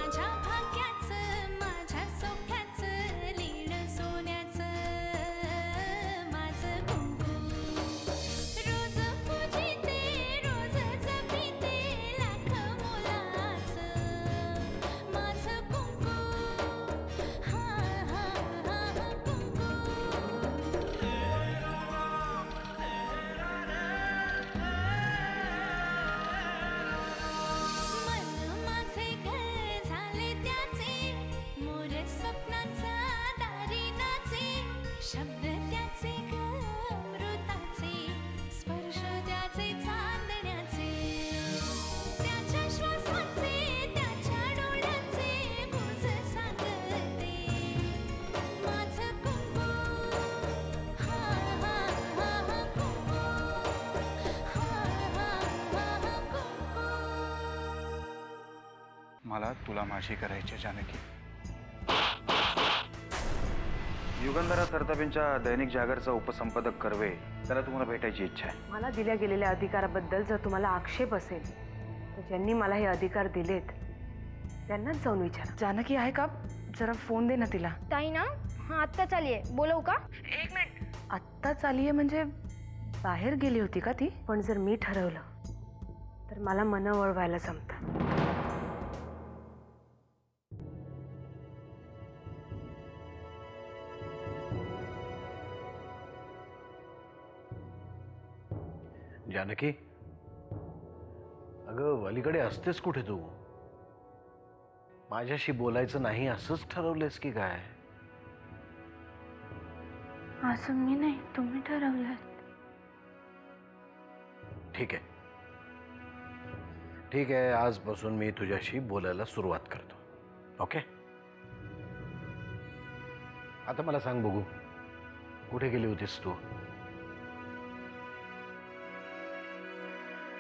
माझ्या भाग्याचं माझ्या सोख्याचं लीण सोन्याचं माझं कुंकू रोज पूजिते रोज जपिते लाख मोलाचं माझं कुंकू हा हा हा कुंकू मन माझे घर झाले त्याचे मोर स्वप्नाचा दारी नाचे शब्द त्याचे अमृताचे स्पर्श त्याचे चांदण्याचे त्याच्या श्वासाचे त्याच्या डोळ्याचे गुज सांगते माझं कुंकू हा हा हा कुंकू हा हा हा कुंकू मला तुला माझी करायची जानकी. युगंधरा सरतापेंच्या दैनिक जागरचा उपसंपादक कर्वे त्याला तुम्हाला भेटायची इच्छा आहे. मला दिल्या गेलेल्या अधिकाराबद्दल जर तुम्हाला आक्षेप असेल तर ज्यांनी मला हे अधिकार दिलेत त्यांनाच जाऊन विचारा. जानकी आहे का? जरा फोन दे ना तिला. ताई ना हा आत्ताच आलीये, बोलवू का? एक मिनिट. आत्ताच आलीये म्हणजे बाहेर गेली होती का ती? पण जर मी ठरवलं तर मला मन वळवायला जमतं. जानकी, अगं अलीकडे असतेस कुठे तू? माझ्याशी बोलायचं नाही असंच ठरवलंयस की काय? असं मी नाही, तुम्ही ठरवलं. ठीक आहे ठीक आहे, आजपासून मी तुझ्याशी बोलायला सुरुवात करतो. ओके, आता मला सांग बघू, कुठे गेली होतीस तू?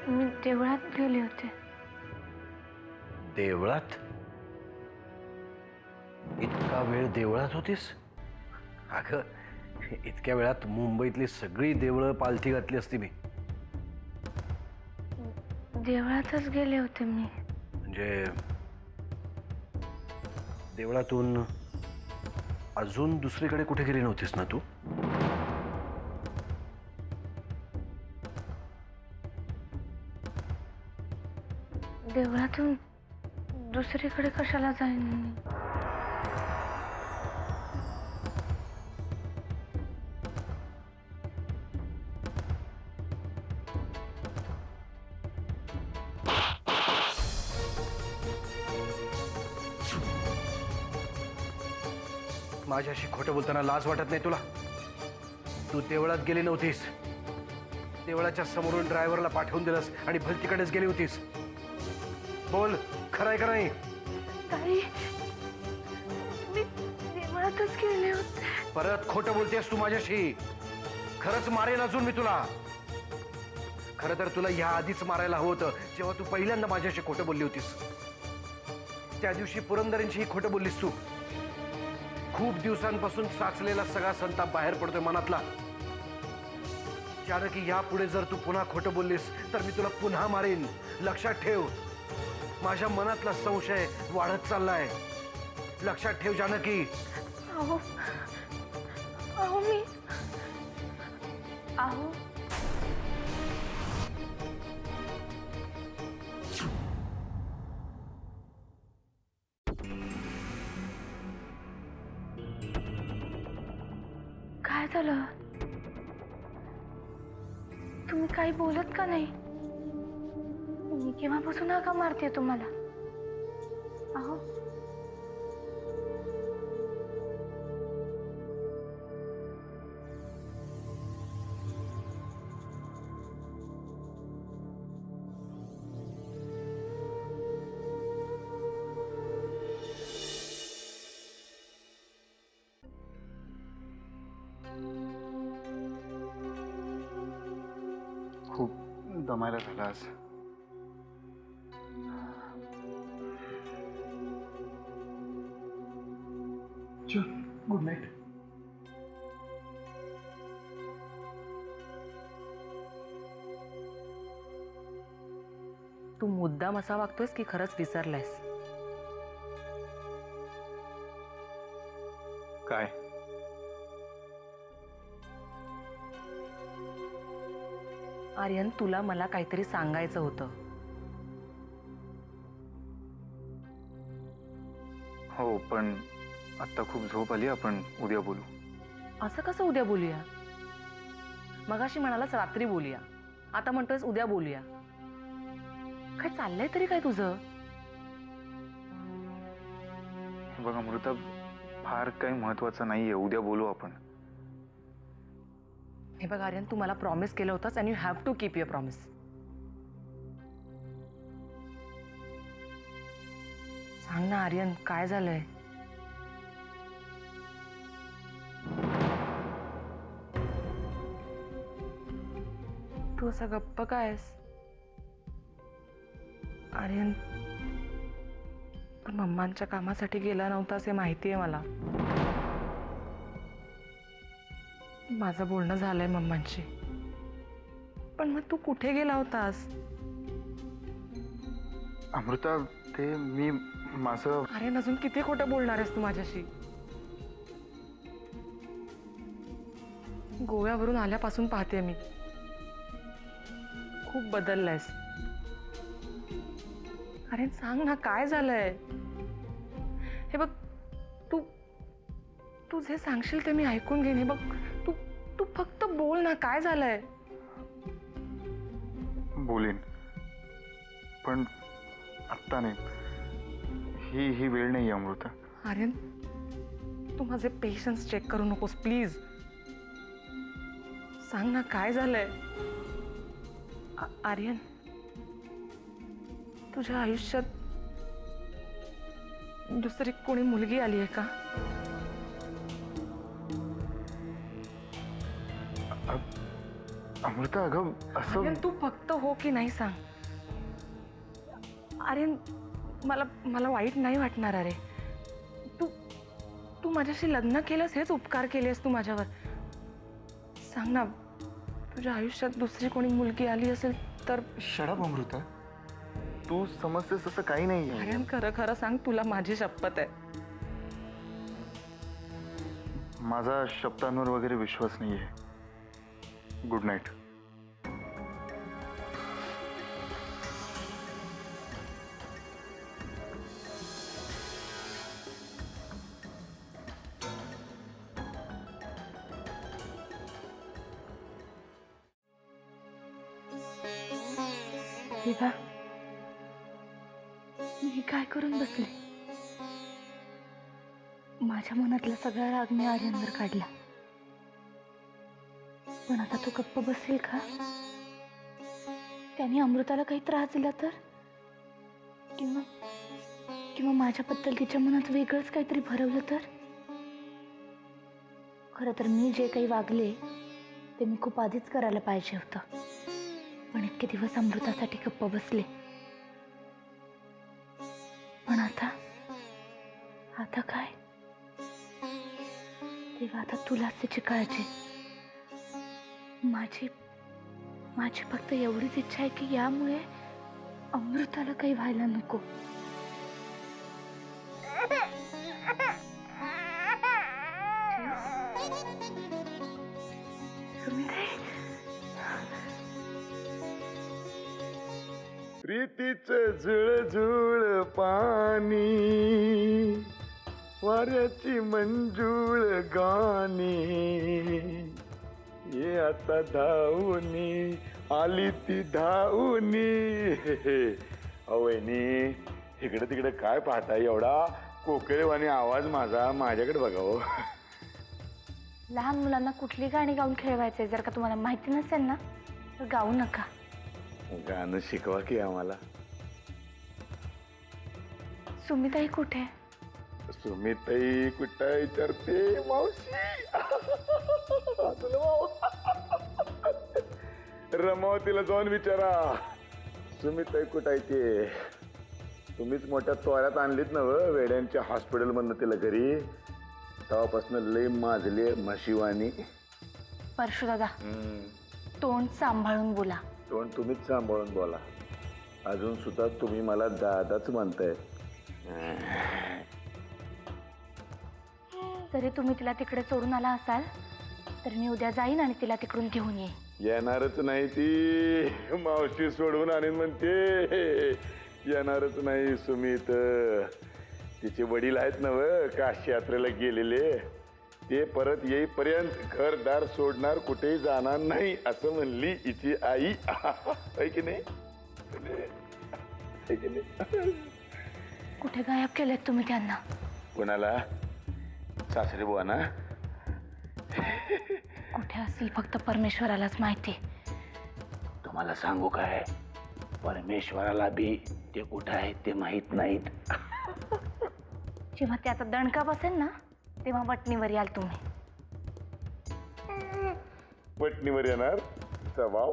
मी देवळात गेले होते. देवळात? इतका वेळ देवळात होतीस? अगं इतक्या वेळात मुंबईतली सगळी देवळं पालथी घातली असती मी. देवळातच गेले होते मी. म्हणजे देवळातून अजून दुसरीकडे कुठे गेली नव्हतीस ना तू? देवळातून दुसरीकडे कशाला जाईन मी? माझ्याशी खोटं बोलताना लाज वाटत नाही तुला? तू देवळात गेली नव्हतीस, देवळाच्या समोरून ड्रायव्हरला पाठवून दिलंस आणि भलतीकडेच गेली होतीस. बोल, खरंय का नाही? ताई, मी देवळातच गेले होते. परत खोटं बोलतेस तू माझ्याशी. खरंच मारेन अजून मी तुला. खरं तर तुला ह्या आधीच मारायला हवं होतं, जेव्हा तू पहिल्यांदा माझ्याशी खोटं बोलली होतीस. त्या दिवशी पुरंदरेंशीही खोटं बोललीस तू. खूप दिवसांपासून साचलेला सगळा संताप बाहेर पडतोय मनातला. जानकी, यापुढे जर तू पुन्हा खोटं बोललीस तर मी तुला पुन्हा मारेन. लक्षात ठेव. माझ्या मनातला संशय वाढत चाललाय. लक्षात ठेव जानकी. अहो अहो मी अहो काय झालं? तुम्ही काही बोलत का नाही? मी केव्हापासून हाका मारते तुम्हाला? अहो खूप दमायला झाला आज. Good night. तू मुद्दाम असा वागतोयस की खरंच विसरलायस? काय? आर्यन, तुला मला काहीतरी सांगायचं होतं. हो, पण आत्ता खूप झोप आली, आपण उद्या बोलू. असं कसं उद्या बोलूया? मगाशी म्हणालास रात्री बोलूया, आता म्हणतोयस उद्या बोलूया. काय चाललंय तरी काय तुझं? बघ अमृता, फार काही महत्वाचं नाहीये, उद्या बोलू आपण. हे बघ आर्यन, तू मला प्रॉमिस केलं होतंस and you have to keep your promise. सांग ना आर्यन, काय झालंय? तू असा गप्प काय आहेस? आर्यन, तू मम्मांच्या कामासाठी गेला नव्हतास हे माहिती आहे मला. माझं बोलणं झालंय मम्मांशी, पण मग तू कुठे गेला होतास? अमृता, ते मी माझं... आर्यन, अजून किती खोटं बोलणार आहेस तू माझ्याशी? गोव्यावरून आल्यापासून पाहते मी, खूप बदललायस. आर्यन, सांग ना काय झालंय? हे बघ, तू तू जे सांगशील ते मी ऐकून घेईन. हे बघ, तू तू फक्त बोल ना, काय झालंय? बोलीन, पण आत्ता नाही. ही वेळ नाही अमृता. आर्यन, तू माझे पेशन्स चेक करू नकोस प्लीज. सांग ना काय झालंय? आर्यन, तुझ्या आयुष्यात दुसरी कोणी मुलगी आली आहे का? अमृता, अगं असं... आर्यन, तू फक्त हो की नाही सांग. आर्यन, मला वाईट नाही वाटणार. अरे तू माझ्याशी लग्न केलंस, हेच उपकार केलेस तू माझ्यावर. सांग ना, तुझ्या आयुष्यात दुसरी कोणी मुलगी आली असेल तर... शट अमृता, तू समजतेस असं काही नाही. आर्यन, खरं खरं सांग, तुला माझी शपथ आहे. माझा शब्दांवर वगैरे विश्वास नाहीये. Good night. विभा, मी काय करून बसले? माझ्या मनातला सगळा राग मी आर्यनवर काढला, पण आता तो गप्प बसेल का? त्याने अमृताला काही त्रास दिला तर? किंवा माझ्याबद्दल तिच्या मनात वेगळंच काहीतरी भरवलं तर? खरं तर मी जे काही वागले ते मी खूप आधीच करायला पाहिजे होतं, पण इतके दिवस अमृतासाठी गप्प बसले. पण आता काय? तेव्हा आता तुलाच तिची काळजी. माझी फक्त एवढीच इच्छा आहे की यामुळे अमृताला काही व्हायला नको. प्रीतीचं झुळझुळ पाणी, वाऱ्याची मंजूळ गाणी, ये आता धावूनी आली ती धावूनी. अवयनी, इकडे तिकडे काय पाहताय? एवढा कोकिळवाणी आवाज माझ्याकडे बघावं. लहान मुलांना कुठली गाणी गाऊन खेळवायचंय जर का तुम्हाला माहिती नसेल ना तर गाऊ नका. गाणं शिकवा की आम्हाला. सुमिताई कुठे? सुमिताई कुठं विचारते मावशी? रमावतीला जाऊन विचारा सुमिताई कुठं आहे ते. तुम्हीच मोठ्या तोऱ्यात आणलीत ना वेड्यांच्या हॉस्पिटल मधनं तिला घरी. तेव्हापासून लय माजले म्हशीवानी. परशु दादा, तोंड सांभाळून बोला. तोंड तुम्हीच सांभाळून बोला. अजून सुद्धा तुम्ही मला दादाच म्हणताय. जरी तुम्ही तिला तिकडे सोडून आला असाल तर मी उद्या जाईन आणि तिला तिकडून घेऊन येईन. येणारच नाही ती, मावशी सोडवून आणीन म्हणते. येणारच नाही सुमित. तिचे वडील आहेत ना काशी यात्रेला गेलेले, ते परत येईपर्यंत घरदार सोडणार, कुठेही जाणार नाही असं म्हणली हिची आई. आहे की नाही? आहे की नाही? कुठे गायब केलेत तुम्ही त्यांना? कोणाला? सासरे बुवा ना? कुठे असतील फक्त परमेश्वरालाच माहिती. तुम्हाला सांगू काय, परमेश्वराला बी ते कुठं आहेत ते माहित नाहीत. जेव्हा त्याचा दणका बसेल ना तेव्हा वटणीवर याल तुम्ही. पटणीवर येणार? स्वभाव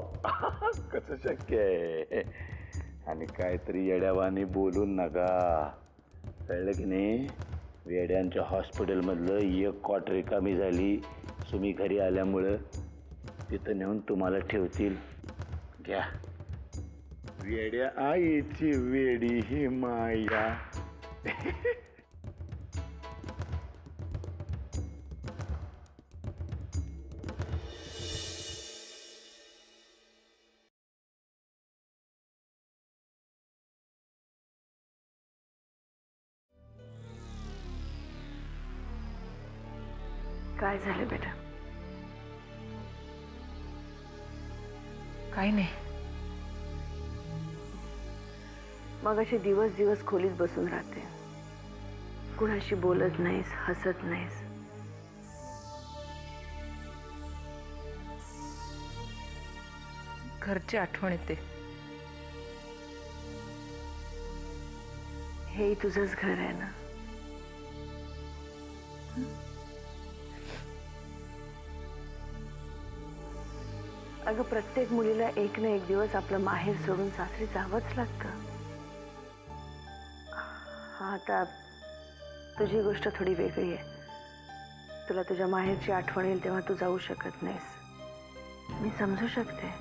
कसं शक्य आहे? आणि काहीतरी येड्यावानी बोलून नका, कळलं की नाही? वेड्यांच्या हॉस्पिटलमधलं एक कॉट रिकामी झाली, तुम्ही घरी आल्यामुळं तिथं नेऊन तुम्हाला ठेवतील. घ्या. वेड्या आईची वेडी ही माया. काय झालं बेटा? काही नाही. मग अशी दिवस दिवस खोलीत बसून राहते, कुणाशी बोलत नाहीस, हसत नाहीस. घरची आठवण येते. हेही तुझंच घर आहे ना? अगं प्रत्येक मुलीला एक ना एक दिवस आपलं माहेर सोडून सासरी जावंच लागतं. हा आता तुझी गोष्ट थोडी वेगळी आहे. तुला तुझ्या माहेरची आठवण येईल तेव्हा तू जाऊ शकत नाहीस, मी समजू शकते.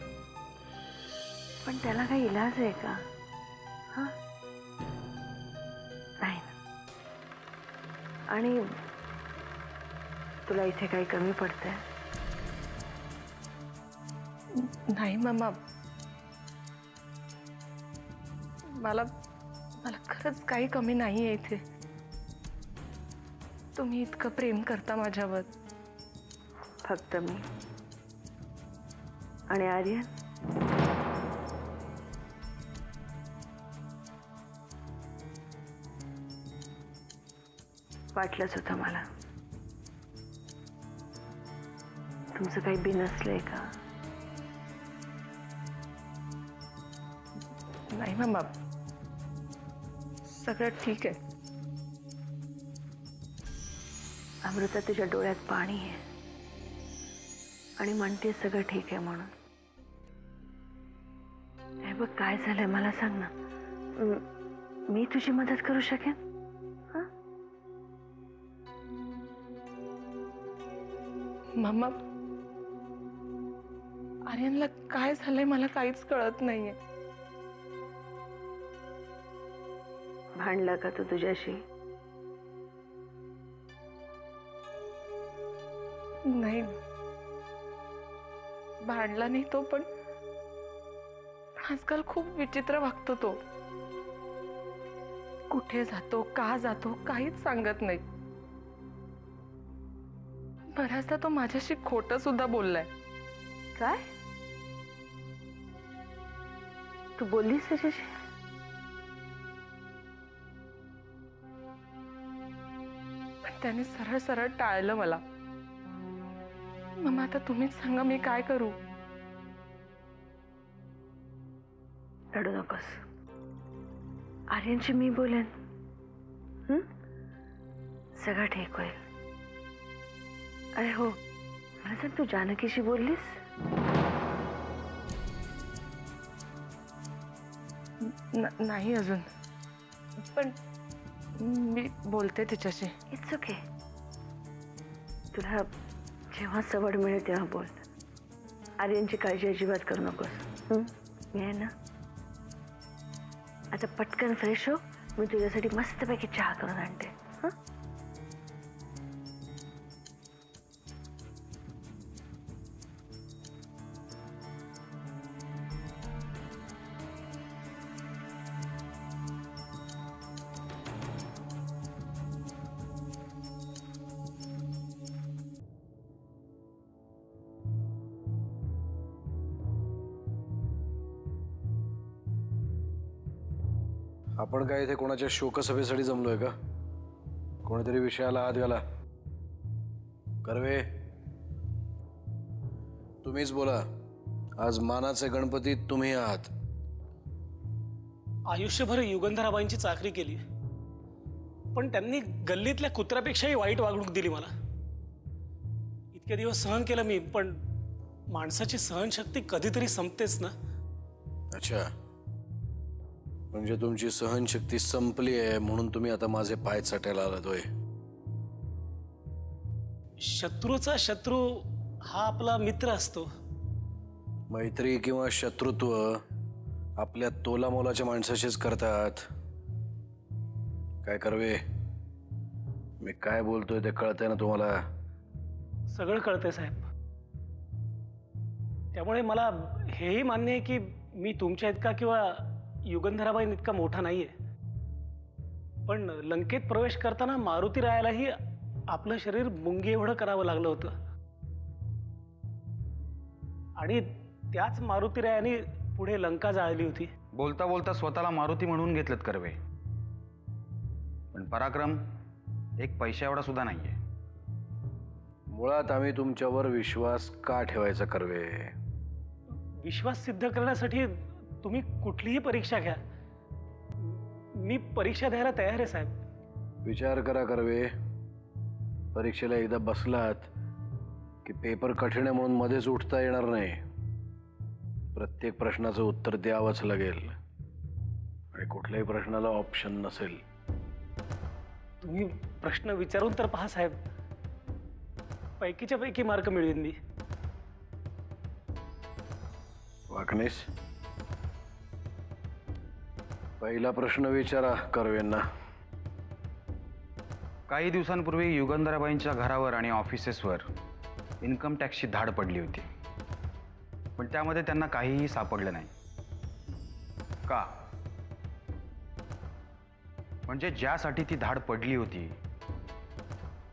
पण त्याला काही इलाज आहे का? हा नाही ना. आणि तुला इथे काही कमी पडतंय? नाही मामा, मला मला खरंच काही कमी नाहीये इथे. तुम्ही इतकं प्रेम करता माझ्यावर. फक्त मी आणि आर्यन? वाटलंच होतं मला. तुमचं काही बिनसलंय का? नाही मामा, सगळं ठीक आहे. अमृता, तुझ्या डोळ्यात पाणी आहे आणि म्हणते सगळं ठीक आहे म्हणून. हे बघ, काय झालंय मला सांग ना. मी तुझी मदत करू शकेन? हा? मामा, आर्यनला काय झालंय मला काहीच कळत नाहीये. भांडला का तू तुझ्याशी? नाही, भांडला नाही तो, पण आजकाल खूप विचित्र वागतो तो. कुठे जातो, का जातो, काहीच सांगत नाही. बऱ्याचदा तो माझ्याशी खोटं सुद्धा बोललाय. काय? तू बोललीस त्याच्याशी? पण त्याने सरळ सरळ टाळलं मला. मग आता तुम्हीच सांगा, मी काय करू? रडू नकोस. आर्यनशी मी बोलेन. सगळं ठीक होईल. अरे हो, मला सांग, तू जानकीशी बोललीस? नाही अजून, पण मी बोलते तिच्याशी. It's okay. तुला जेव्हा सवड मिळेल तेव्हा बोल. आर्यनची काळजी अजिबात करू नकोस. मी आहे ना. आता पटकन फ्रेश हो, मी तुझ्यासाठी मस्तपैकी चहा करून आणते. आपण काय इथे कोणाच्या शोकसभेसाठी जमलोय का? कोणीतरी विषयाला हात घाला. कर्वे, तुम्हीच बोला. आज मानाचे गणपती तुम्ही आहात. आयुष्यभर युगंधराबाईंची चाकरी केली, पण त्यांनी गल्लीतल्या कुत्र्यापेक्षाही वाईट वागणूक दिली मला. इतके दिवस सहन केलं मी, पण माणसाची सहनशक्ती कधीतरी संपतेच ना. अच्छा, म्हणजे तुमची सहनशक्ती संपली आहे म्हणून तुम्ही आता माझे पाय चाटायला आलात होय? शत्रूचा शत्रू हा आपला मित्र असतो. मैत्री किंवा शत्रुत्व आपल्या तोलामोलाच्या माणसाशीच करतात. काय कर्वे, मी काय बोलतोय ते कळतंय ना तुम्हाला? सगळं कळतंय साहेब. त्यामुळे मला हेही मान्य आहे की मी तुमच्या इतका किंवा युगंधराबाई इतका मोठा नाहीये. पण लंकेत प्रवेश करताना मारुती रायालाही आपलं शरीर मुंगी एवढं करावं लागलं होतं. आणि त्याच मारुती रायाने पुढे लंका जाळली होती. बोलता बोलता स्वतःला मारुती म्हणून घेतलं कर्वे. पण पराक्रम एक पैशा एवढा सुद्धा नाहीये. मुळात आम्ही तुमच्यावर विश्वास का ठेवायचा कर्वे? विश्वास सिद्ध करण्यासाठी तुम्ही कुठलीही परीक्षा घ्या, मी परीक्षा द्यायला तयार आहे साहेब. विचार करा कर्वे, परीक्षेला एकदा बसलात की पेपर कठीण आहे म्हणून मध्येच उठता येणार नाही. प्रत्येक प्रश्नाचं उत्तर द्यावंच लागेल आणि कुठल्याही प्रश्नाला ऑप्शन नसेल. तुम्ही प्रश्न विचारून तर पहा साहेब, पैकीच्या पैकी मार्क मिळवीन मी. वाकणेस, पहिला प्रश्न विचारा कर्वेंना. काही दिवसांपूर्वी युगंधराबाईंच्या घरावर आणि ऑफिसेसवर इन्कम टॅक्सची धाड पडली होती, पण त्यामध्ये त्यांना काहीही सापडलं नाही. का? म्हणजे ज्यासाठी ती धाड पडली होती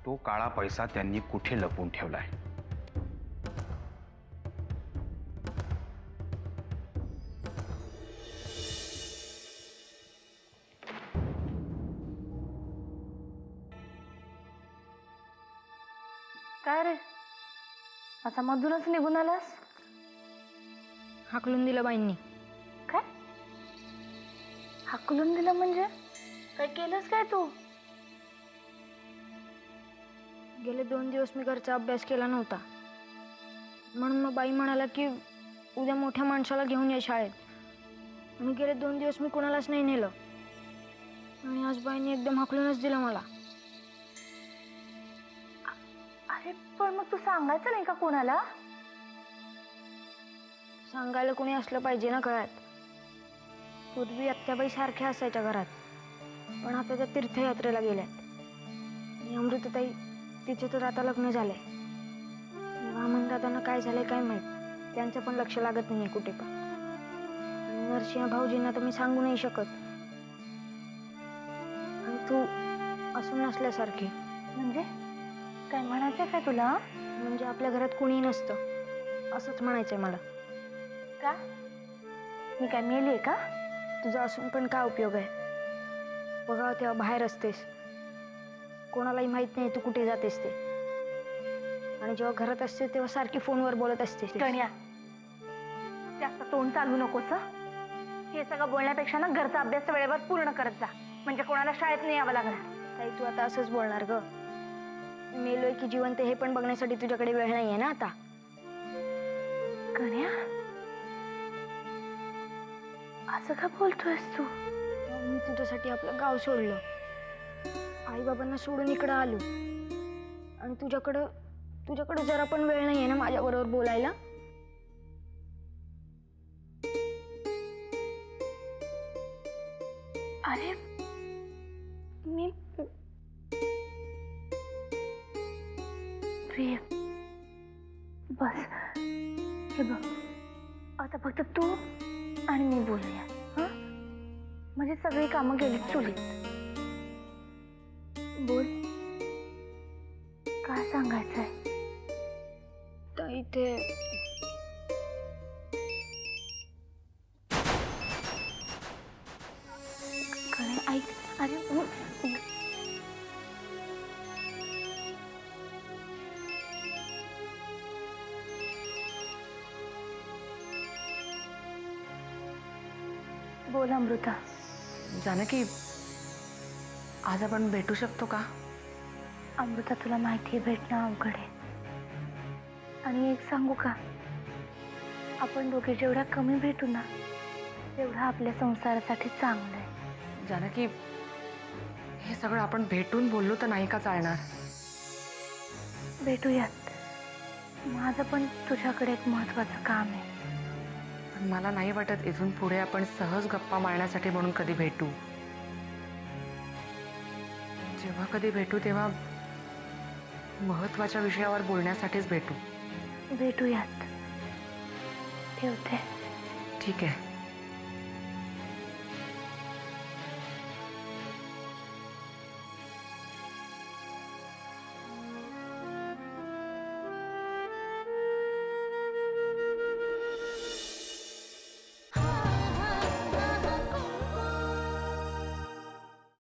तो काळा पैसा त्यांनी कुठे लपवून ठेवलाय? काय रे, आता मधूनच निघून आलास? हाकलून दिलं बाईंनी. काय हाकलून दिलं म्हणजे? काय केलंस काय तू? गेले 2 दिवस मी घरचा अभ्यास केला नव्हता, म्हणून मग बाई म्हणाला की उद्या मोठ्या माणसाला घेऊन ये शाळेत. आणि गेले 2 दिवस मी कोणालाच नाही नेलं, आणि आज बाईंनी एकदम हाकलूनच दिलं मला. अरे पण मग तू सांगायचं नाही का कोणाला? सांगायला कोणी असलं पाहिजे ना घरात. पूर्वी आत्याबाई सारख्या असायच्या घरात, पण आता त्या तीर्थयात्रेला गेल्यात. आणि अमृतताई, तिचं तर आता लग्न झालंय. वामन दादांना काय झालंय काय माहित, त्यांचं पण लक्ष लागत नाहीये कुठे पण. आणि नरसिंह भाऊजींना तर मी सांगू नाही शकत. आणि तू असून नसल्यासारखी. म्हणजे काय म्हणायचंय काय तुला? म्हणजे आपल्या घरात कुणीही नसतं असंच म्हणायचंय मला. का? मी काय मेली आहे का? तुझं असून पण काय उपयोग आहे? बघा, तेव्हा बाहेर असतेस, कोणालाही माहित नाही तू कुठे जातेस ते. आणि जेव्हा घरात असते तेव्हा सारखी फोनवर बोलत असतेस. गण्या, जास्त तोंड चालू नकोस हं? हे सगळं बोलण्यापेक्षा ना घरचा अभ्यास वेळेवर पूर्ण करत जा, म्हणजे कोणाला शाळेत नाही यावं लागणार. ताई, तू आता असंच बोलणार ग? मेलोय की जिवंत हे पण बघण्यासाठी तुझ्याकडे वेळ नाहीये ना आता? गण्या, असं का बोलतोयस तू? मी तुझ्यासाठी आपलं गाव सोडलं, आई बाबांना सोडून इकडं आलो, आणि तुझ्याकडे जरा पण वेळ नाहीये ना माझ्या बरोबर बोलायला? अरे मी प्रिय, बस हे बघ, आता फक्त तू आणि मी बोलूया हं? म्हणजे सगळी कामं गेलीत चुलीत. बोल, काय सांगायचंय? ताई, ते काय? ऐक, अरे बोल अमृता. जानकी, आज आपण भेटू शकतो का? अमृता, तुला माहिती आहे भेटणं अवघड आहे. आणि एक सांगू का, आपण दोघे जेवढ्या कमी भेटू ना तेवढं आपल्या संसारासाठी चांगलं आहे. जानकी, हे सगळं आपण भेटून बोललो तर नाही का चालणार? भेटूयात. माझं पण तुझ्याकडे एक महत्वाचं काम आहे. पण मला नाही वाटत इथून पुढे आपण सहज गप्पा मारण्यासाठी म्हणून कधी भेटू. जेव्हा कधी भेटू तेव्हा महत्वाच्या विषयावर बोलण्यासाठीच भेटू. भेटूयात. ठेवते. ठीक आहे.